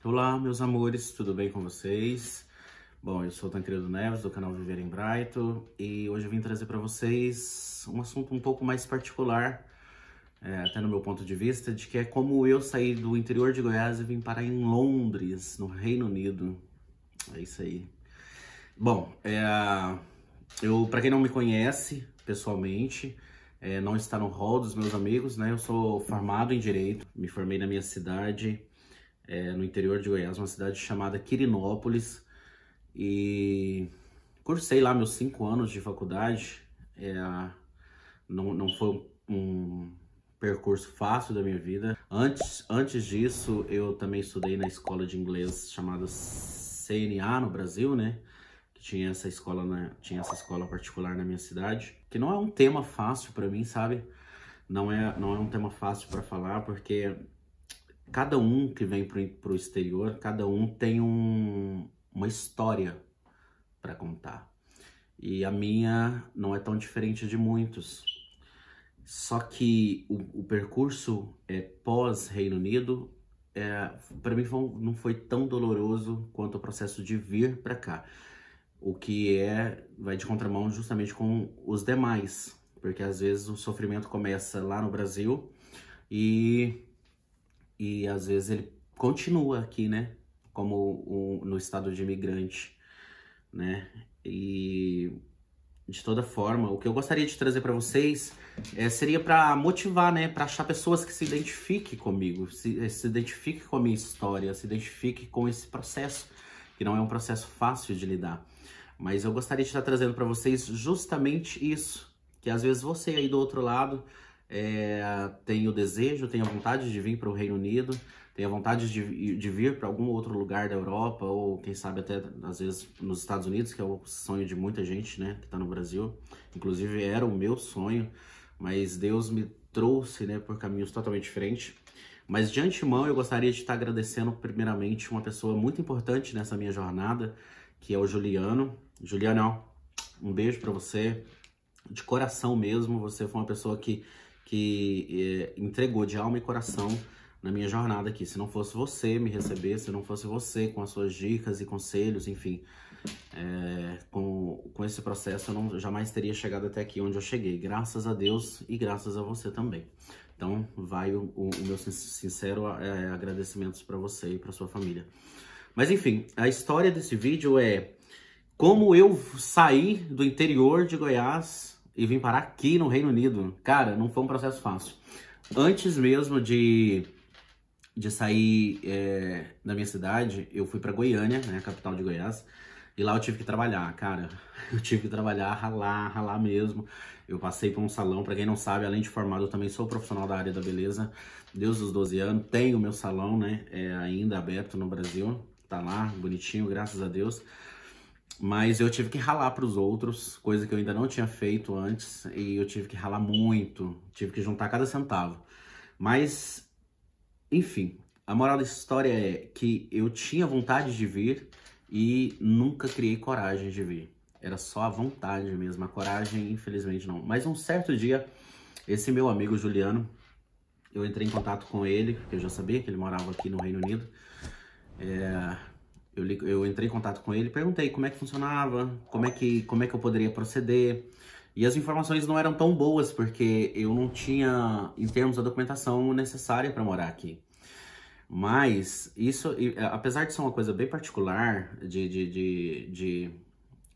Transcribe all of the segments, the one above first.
Olá, meus amores, tudo bem com vocês? Bom, eu sou o Tancredo Neves, do canal Viver em Brighton, e hoje eu vim trazer para vocês um assunto um pouco mais particular, até no meu ponto de vista, de que é como eu saí do interior de Goiás e vim parar em Londres, no Reino Unido. É isso aí. Bom, para quem não me conhece pessoalmente, não está no hall dos meus amigos, né? Eu sou formado em Direito, me formei na minha cidade, no interior de Goiás, uma cidade chamada Quirinópolis, e cursei lá meus 5 anos de faculdade. Não foi um percurso fácil da minha vida. Antes disso, eu também estudei na escola de inglês chamada CNA no Brasil, né? Que tinha essa escola particular na minha cidade, que não é um tema fácil para mim, sabe? Não é um tema fácil para falar, porque cada um que vem pro exterior, cada um tem uma história para contar. E a minha não é tão diferente de muitos. Só que o percurso pós-Reino Unido, para mim não foi tão doloroso quanto o processo de vir para cá. O que vai de contramão justamente com os demais. Porque às vezes o sofrimento começa lá no Brasil e às vezes ele continua aqui, né? Como no estado de imigrante, né? E de toda forma, o que eu gostaria de trazer para vocês seria para motivar, né? Para achar pessoas que se identifiquem comigo, se identifiquem com a minha história, se identifiquem com esse processo, que não é um processo fácil de lidar. Mas eu gostaria de estar trazendo para vocês justamente isso, que às vezes você aí do outro lado tem o desejo, tem a vontade de vir para o Reino Unido, tem a vontade de vir para algum outro lugar da Europa, ou quem sabe até às vezes nos Estados Unidos, que é o sonho de muita gente, né, que está no Brasil. Inclusive era o meu sonho, mas Deus me trouxe, né, por caminhos totalmente diferentes. Mas de antemão eu gostaria de estar agradecendo primeiramente uma pessoa muito importante nessa minha jornada, que é o Juliano. Juliano, um beijo para você, de coração mesmo. Você foi uma pessoa que entregou de alma e coração na minha jornada aqui. Se não fosse você me receber, se não fosse você com as suas dicas e conselhos, enfim, com esse processo eu jamais teria chegado até aqui onde eu cheguei. Graças a Deus e graças a você também. Então vai o meu sincero agradecimentos para você e para sua família. Mas enfim, a história desse vídeo é como eu saí do interior de Goiás e vim parar aqui no Reino Unido. Cara, não foi um processo fácil. Antes mesmo de sair da minha cidade, eu fui pra Goiânia, né, a capital de Goiás, e lá eu tive que trabalhar, cara. Eu tive que trabalhar, ralar mesmo. Eu passei por um salão, pra quem não sabe, além de formado, eu também sou profissional da área da beleza, desde os 12 anos. Tenho o meu salão, né, ainda aberto no Brasil, tá lá, bonitinho, graças a Deus. Mas eu tive que ralar para os outros, coisa que eu ainda não tinha feito antes, e eu tive que ralar muito, tive que juntar cada centavo. Mas, enfim, a moral dessa história é que eu tinha vontade de vir e nunca criei coragem de vir. Era só a vontade mesmo, a coragem, infelizmente, não. Mas um certo dia, esse meu amigo Juliano, eu entrei em contato com ele, porque eu já sabia que ele morava aqui no Reino Unido. Eu entrei em contato com ele, perguntei como é que funcionava, como é que eu poderia proceder. E as informações não eram tão boas, porque eu não tinha, em termos da documentação necessária para morar aqui. Mas isso, apesar de ser uma coisa bem particular,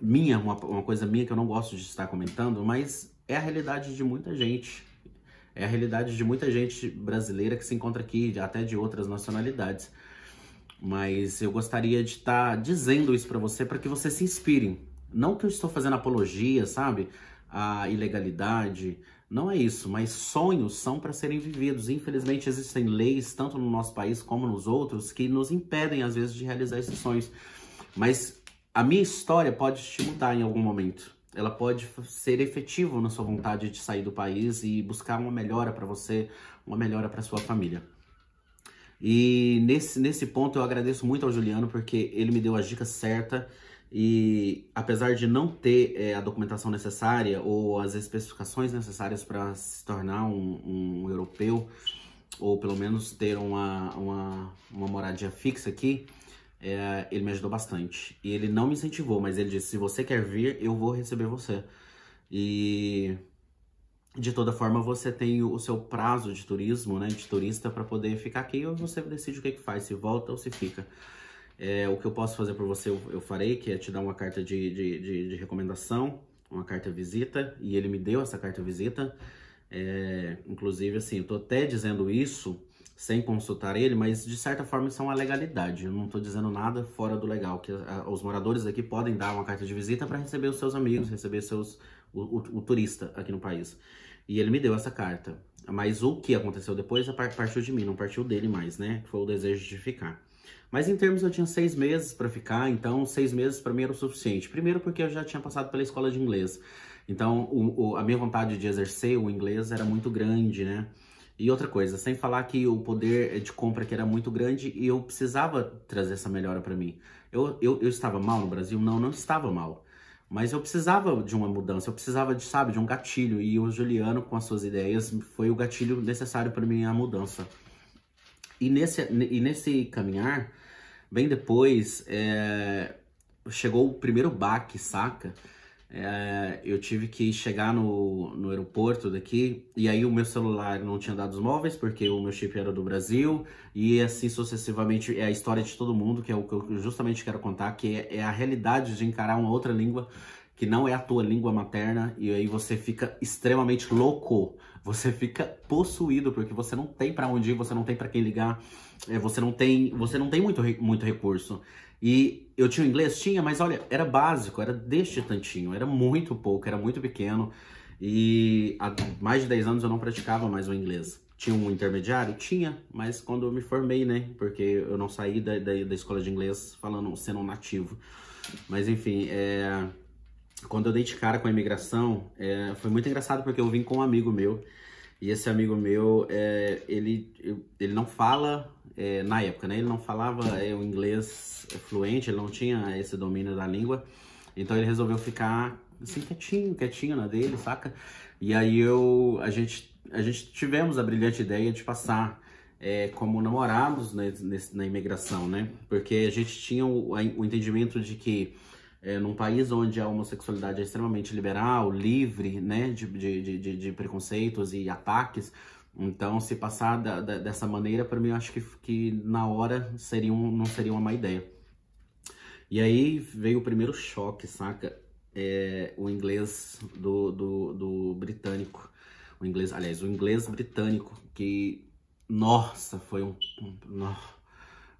uma coisa minha que eu não gosto de estar comentando, mas é a realidade de muita gente. É a realidade de muita gente brasileira que se encontra aqui, até de outras nacionalidades. Mas eu gostaria de estar dizendo isso para você, para que você se inspire. Não que eu estou fazendo apologia, sabe? A ilegalidade. Não é isso, mas sonhos são para serem vividos. Infelizmente existem leis, tanto no nosso país como nos outros, que nos impedem às vezes de realizar esses sonhos. Mas a minha história pode te mudar em algum momento. Ela pode ser efetiva na sua vontade de sair do país e buscar uma melhora para você, uma melhora para sua família. E nesse ponto eu agradeço muito ao Juliano, porque ele me deu as dicas certas e apesar de não ter a documentação necessária ou as especificações necessárias para se tornar um europeu, ou pelo menos ter uma moradia fixa aqui, ele me ajudou bastante. E ele não me incentivou, mas ele disse, se você quer vir, eu vou receber você. E de toda forma você tem o seu prazo de turismo, né, de turista, para poder ficar aqui, ou você decide o que faz, se volta ou se fica. O que eu posso fazer por você, eu farei, que é te dar uma carta de recomendação, uma carta visita, e ele me deu essa carta visita. Inclusive, assim, eu tô até dizendo isso sem consultar ele, mas de certa forma isso é uma legalidade. Eu não tô dizendo nada fora do legal, que os moradores aqui podem dar uma carta de visita para receber os seus amigos, receber o turista aqui no país. E ele me deu essa carta. Mas o que aconteceu depois partiu de mim, não partiu dele mais, né? Foi o desejo de ficar. Mas em termos, eu tinha 6 meses para ficar, então 6 meses para mim era o suficiente. Primeiro porque eu já tinha passado pela escola de inglês. Então a minha vontade de exercer o inglês era muito grande, né? E outra coisa, sem falar que o poder de compra aqui era muito grande e eu precisava trazer essa melhora para mim. Eu estava mal no Brasil? Não, não estava mal. Mas eu precisava de uma mudança, eu precisava de, sabe, de um gatilho. E o Juliano, com as suas ideias, foi o gatilho necessário para mim, a mudança. E nesse caminhar, bem depois, chegou o primeiro baque, saca? Eu tive que chegar no aeroporto daqui, e aí o meu celular não tinha dados móveis, porque o meu chip era do Brasil, e assim sucessivamente. É a história de todo mundo, que é o que eu justamente quero contar, que é a realidade de encarar uma outra língua, que não é a tua língua materna, e aí você fica extremamente louco, você fica possuído, porque você não tem pra onde ir, você não tem pra quem ligar, você não tem muito recurso. E eu tinha inglês? Tinha, mas olha, era básico, era deste tantinho, era muito pouco, era muito pequeno. E há mais de 10 anos eu não praticava mais o inglês. Tinha um intermediário? Tinha, mas quando eu me formei, né? Porque eu não saí da escola de inglês sendo um nativo. Mas enfim, quando eu dei de cara com a imigração, foi muito engraçado porque eu vim com um amigo meu. E esse amigo meu, ele não fala, na época, né? Ele não falava o inglês fluente, ele não tinha esse domínio da língua. Então ele resolveu ficar assim, quietinho na dele, saca? E aí a gente tivemos a brilhante ideia de passar como namorados na imigração, né? Porque a gente tinha o entendimento de que num país onde a homossexualidade é extremamente liberal, livre, né, de preconceitos e ataques, então se passar dessa maneira, para mim, eu acho que na hora não seria uma má ideia. E aí veio o primeiro choque, saca? O inglês do britânico. O inglês britânico, que, nossa, foi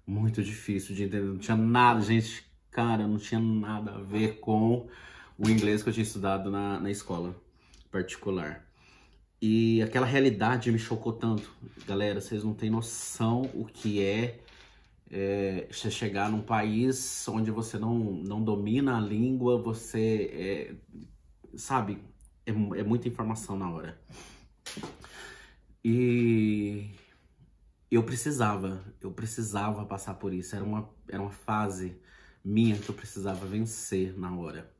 muito difícil de entender. Não tinha nada, gente. Cara, não tinha nada a ver com o inglês que eu tinha estudado na escola particular. E aquela realidade me chocou tanto. Galera, vocês não têm noção o que você chegar num país onde você não domina a língua, você, sabe, é muita informação na hora. E eu precisava passar por isso. Era uma fase minha que eu precisava vencer na hora.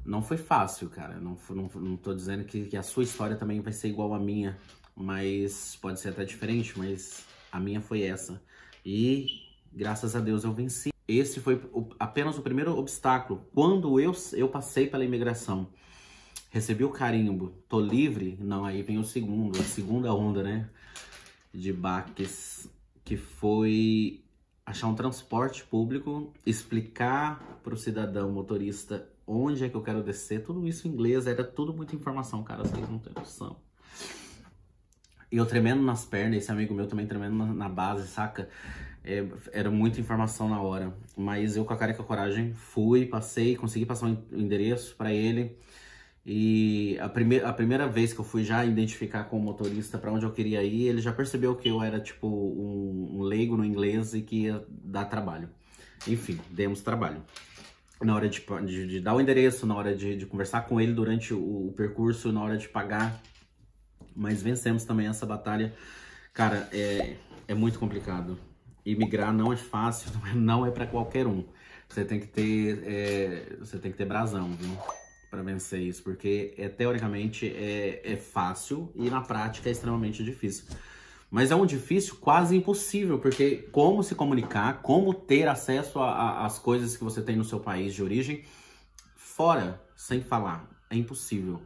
Não foi fácil, cara. Não tô dizendo que a sua história também vai ser igual à minha, mas pode ser até diferente, mas a minha foi essa. E graças a Deus eu venci. Esse foi apenas o primeiro obstáculo. Quando eu passei pela imigração, recebi o carimbo, tô livre, não, aí vem a segunda onda, né, de baques, que foi achar um transporte público, explicar para o cidadão motorista onde é que eu quero descer, tudo isso em inglês, era tudo muita informação, cara, vocês não têm noção. E eu tremendo nas pernas, esse amigo meu também tremendo na base, saca? Era muita informação na hora, mas eu com a cara e com a coragem fui, passei, consegui passar o endereço para ele. E a primeira vez que eu fui já identificar com o motorista para onde eu queria ir, ele já percebeu que eu era tipo um leigo no inglês e que ia dar trabalho. Enfim, demos trabalho. Na hora de dar o endereço, na hora de conversar com ele durante o percurso, na hora de pagar. Mas vencemos também essa batalha. Cara, é muito complicado. Imigrar não é fácil, não é para qualquer um. Você tem que ter brasão, viu? Para vencer isso, porque teoricamente é fácil e na prática é extremamente difícil. Mas é um difícil quase impossível, porque como se comunicar, como ter acesso às coisas que você tem no seu país de origem, fora, sem falar, é impossível.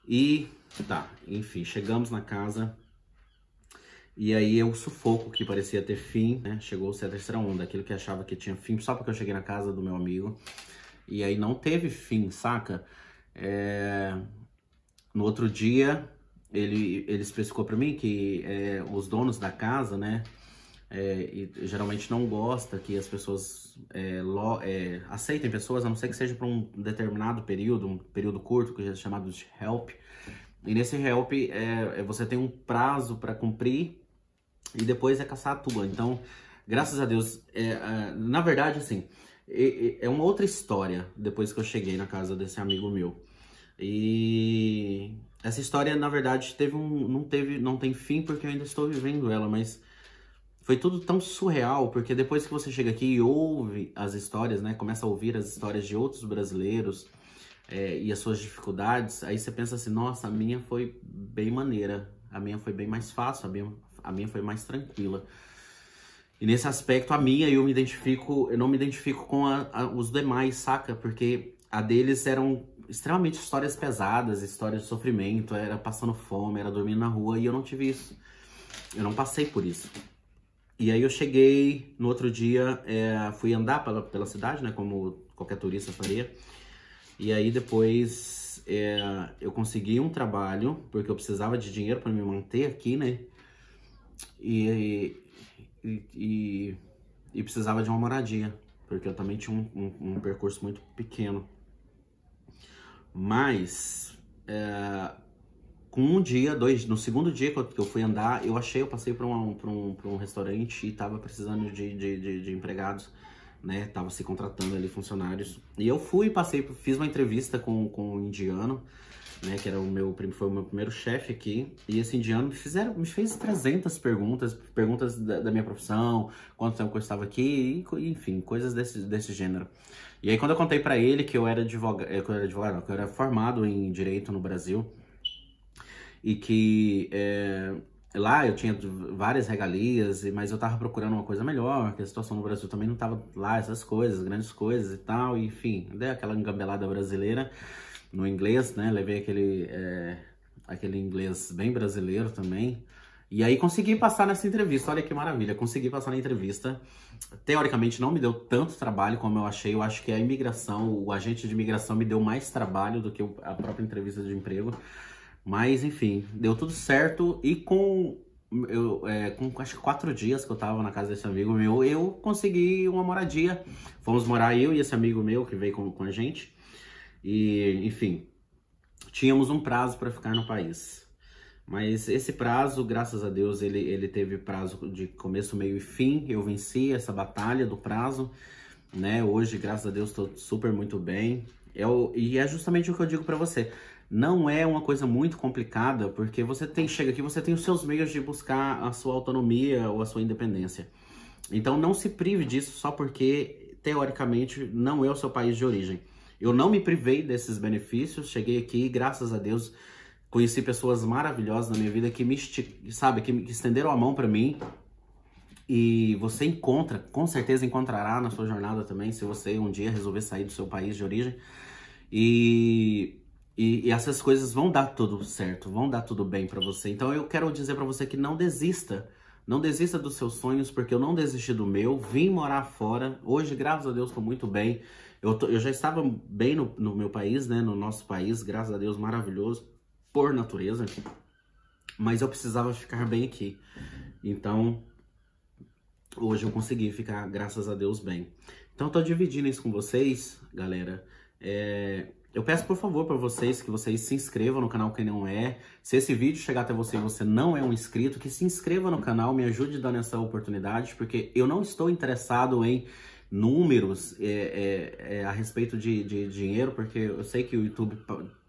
E tá, enfim, chegamos na casa e aí o sufoco que parecia ter fim, né? Chegou-se a terceira onda, aquilo que achava que tinha fim só porque eu cheguei na casa do meu amigo. E aí não teve fim, saca? No outro dia, ele especificou pra mim que os donos da casa, né? E geralmente não gosta que as pessoas aceitem pessoas, a não ser que seja para um determinado período, um período curto, que é chamado de help. E nesse help, você tem um prazo para cumprir e depois é caçar a tua. Então, graças a Deus, na verdade, assim, é uma outra história depois que eu cheguei na casa desse amigo meu. E essa história, na verdade, não tem fim porque eu ainda estou vivendo ela, mas foi tudo tão surreal, porque depois que você chega aqui e ouve as histórias, né, começa a ouvir as histórias de outros brasileiros e as suas dificuldades, aí você pensa assim, nossa, a minha foi bem maneira, a minha foi bem mais fácil, a minha foi mais tranquila. E nesse aspecto, a minha, eu não me identifico com os demais, saca? Porque a deles eram extremamente histórias pesadas, histórias de sofrimento, era passando fome, era dormindo na rua, e eu não tive isso. Eu não passei por isso. E aí eu cheguei, no outro dia, fui andar pela cidade, né, como qualquer turista faria. E aí depois eu consegui um trabalho, porque eu precisava de dinheiro para me manter aqui, né? E precisava de uma moradia, porque eu também tinha um percurso muito pequeno. Mas, com um dia, no segundo dia que eu fui andar, eu passei para um restaurante e tava precisando de empregados, né? Tava se contratando ali funcionários. E eu fiz uma entrevista com um indiano, né? Que era foi o meu primeiro chefe aqui. E esse indiano me fez 300 perguntas da minha profissão, quanto tempo eu estava aqui, e, enfim, coisas desse gênero. E aí quando eu contei para ele que eu era advogado, que eu era formado em Direito no Brasil, e que lá eu tinha várias regalias, mas eu tava procurando uma coisa melhor, que a situação no Brasil também não tava lá, essas coisas, grandes coisas e tal, e, enfim, dei aquela engambelada brasileira no inglês, né, levei aquele inglês bem brasileiro também, e aí consegui passar nessa entrevista, olha que maravilha, consegui passar na entrevista. Teoricamente não me deu tanto trabalho como eu achei, eu acho que a imigração, o agente de imigração me deu mais trabalho do que a própria entrevista de emprego. Mas, enfim, deu tudo certo e com acho que 4 dias que eu tava na casa desse amigo meu, eu consegui uma moradia. Fomos morar eu e esse amigo meu que veio com a gente. E, enfim, tínhamos um prazo para ficar no país. Mas esse prazo, graças a Deus, ele teve prazo de começo, meio e fim. Eu venci essa batalha do prazo, né? Hoje, graças a Deus, estou super muito bem. E é justamente o que eu digo para você. Não é uma coisa muito complicada, porque chega aqui, você tem os seus meios de buscar a sua autonomia ou a sua independência. Então não se prive disso só porque, teoricamente, não é o seu país de origem. Eu não me privei desses benefícios, cheguei aqui, graças a Deus, conheci pessoas maravilhosas na minha vida que que estenderam a mão para mim. E você com certeza encontrará na sua jornada também, se você um dia resolver sair do seu país de origem. E essas coisas vão dar tudo certo, vão dar tudo bem pra você. Então eu quero dizer pra você que não desista. Não desista dos seus sonhos, porque eu não desisti do meu. Vim morar fora. Hoje, graças a Deus, tô muito bem. Eu já estava bem no meu país, né? No nosso país, graças a Deus, maravilhoso. Por natureza. Mas eu precisava ficar bem aqui. Então, hoje eu consegui ficar, graças a Deus, bem. Então, eu tô dividindo isso com vocês, galera. Eu peço, por favor, para vocês que vocês se inscrevam no canal quem não é. Se esse vídeo chegar até você e você não é um inscrito, que se inscreva no canal, me ajude dando essa oportunidade, porque eu não estou interessado em números a respeito de dinheiro, porque eu sei que o YouTube,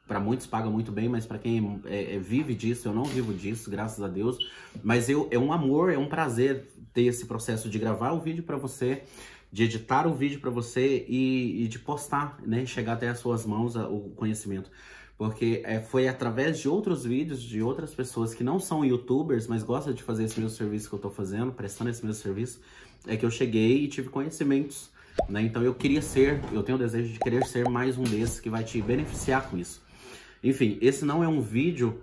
para muitos, paga muito bem, mas para quem vive disso, eu não vivo disso, graças a Deus. Mas é um amor, é um prazer ter esse processo de gravar o vídeo para você, de editar o vídeo para você e de postar, né, chegar até as suas mãos o conhecimento. porque foi através de outros vídeos de outras pessoas que não são youtubers, mas gostam de fazer esse mesmo serviço que eu tô fazendo, prestando esse mesmo serviço, que eu cheguei e tive conhecimentos, né? Então eu tenho o desejo de querer ser mais um desses que vai te beneficiar com isso. Enfim, esse não é um vídeo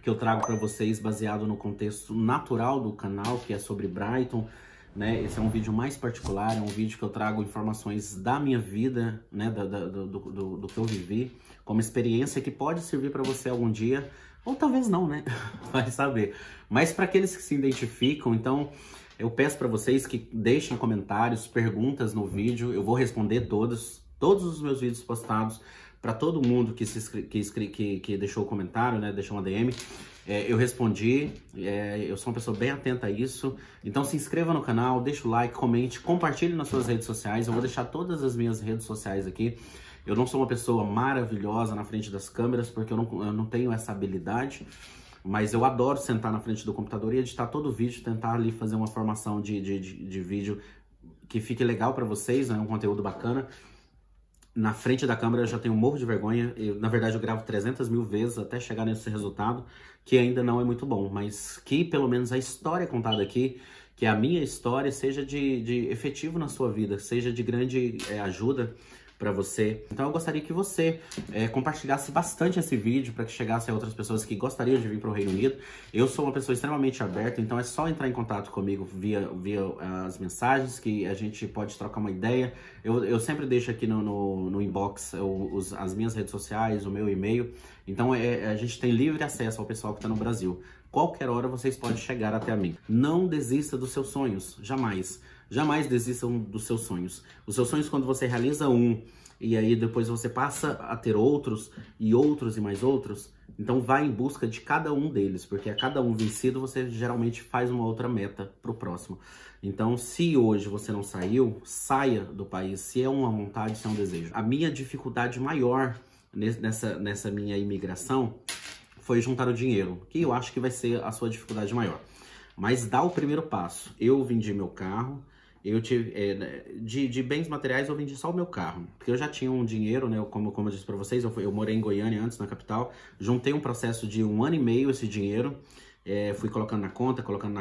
que eu trago para vocês baseado no contexto natural do canal, que é sobre Brighton, né? Esse é um vídeo mais particular, é um vídeo que eu trago informações da minha vida, né? Do que eu vivi, como experiência que pode servir para você algum dia, ou talvez não, né? Vai saber. Mas para aqueles que se identificam, então eu peço para vocês que deixem comentários, perguntas no vídeo, eu vou responder todos os meus vídeos postados. Para todo mundo que deixou o comentário, né, deixou uma DM, eu respondi, eu sou uma pessoa bem atenta a isso. Então se inscreva no canal, deixa o like, comente, compartilhe nas suas redes sociais. Eu vou deixar todas as minhas redes sociais aqui. Eu não sou uma pessoa maravilhosa na frente das câmeras, porque eu não tenho essa habilidade. Mas eu adoro sentar na frente do computador e editar todo o vídeo, tentar ali fazer uma formação de vídeo que fique legal para vocês, né, um conteúdo bacana. Na frente da câmera eu já tenho um morro de vergonha. Na verdade eu gravo 300 mil vezes até chegar nesse resultado, que ainda não é muito bom, mas que pelo menos a história contada aqui, que a minha história seja de efetivo na sua vida, seja de grande ajuda para você. Então eu gostaria que você compartilhasse bastante esse vídeo para que chegasse a outras pessoas que gostariam de vir para o Reino Unido. Eu sou uma pessoa extremamente aberta, então é só entrar em contato comigo via as mensagens, que a gente pode trocar uma ideia. Eu sempre deixo aqui no inbox as minhas redes sociais, o meu e-mail. Então a gente tem livre acesso ao pessoal que está no Brasil. Qualquer hora vocês podem chegar até mim. Não desista dos seus sonhos, jamais. Jamais desistam dos seus sonhos. Os seus sonhos, quando você realiza um, e aí depois você passa a ter outros, e outros, e mais outros, então vai em busca de cada um deles, porque a cada um vencido, você geralmente faz uma outra meta pro próximo. Então, se hoje você não saiu, saia do país, se é uma vontade, se é um desejo. A minha dificuldade maior nessa minha imigração foi juntar o dinheiro, que eu acho que vai ser a sua dificuldade maior. Mas dá o primeiro passo. Eu vendi meu carro, eu tive, de bens materiais eu vendi só o meu carro, porque eu já tinha um dinheiro, né, como eu disse para vocês, eu morei em Goiânia antes, na capital, juntei um processo de 1 ano e meio esse dinheiro, fui colocando na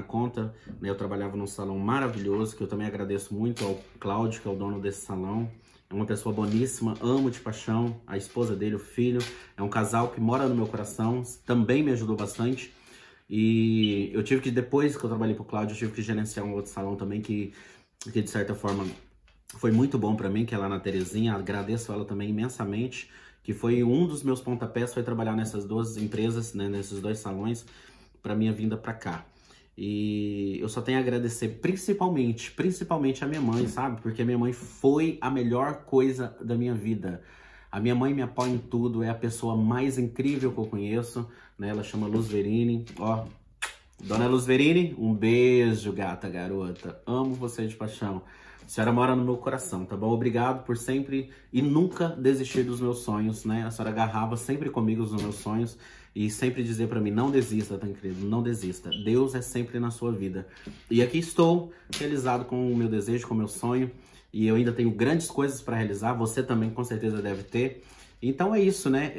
conta, né, eu trabalhava num salão maravilhoso, que eu também agradeço muito ao Cláudio, que é o dono desse salão, é uma pessoa boníssima, amo de paixão, a esposa dele, o filho, é um casal que mora no meu coração, também me ajudou bastante. E eu tive que, depois que eu trabalhei pro Cláudio, eu tive que gerenciar um outro salão também que de certa forma foi muito bom para mim, que é lá na Terezinha. Agradeço ela também imensamente, que foi um dos meus pontapés, foi trabalhar nessas duas empresas, né, nesses dois salões, para minha vinda para cá. E eu só tenho a agradecer principalmente a minha mãe, sabe? Porque a minha mãe foi a melhor coisa da minha vida. A minha mãe me apoia em tudo, é a pessoa mais incrível que eu conheço, né? Ela chama Luz Verini, ó. Dona Luz Verini, um beijo, gata, garota. Amo você de paixão. A senhora mora no meu coração, tá bom? Obrigado por sempre e nunca desistir dos meus sonhos, né? A senhora agarrava sempre comigo nos meus sonhos e sempre dizia pra mim, não desista, tá incrível? Não desista. Deus é sempre na sua vida. E aqui estou, realizado com o meu desejo, com o meu sonho. E eu ainda tenho grandes coisas para realizar. Você também, com certeza, deve ter. Então é isso, né?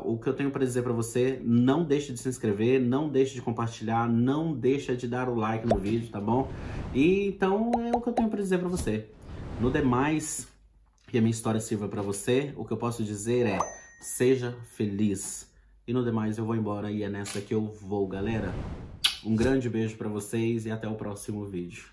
O que eu tenho para dizer para você, não deixe de se inscrever, não deixe de compartilhar, não deixe de dar o like no vídeo, tá bom? E então é o que eu tenho para dizer para você. No demais, que a minha história sirva para você, o que eu posso dizer é, seja feliz. E no demais eu vou embora e é nessa que eu vou, galera. Um grande beijo para vocês e até o próximo vídeo.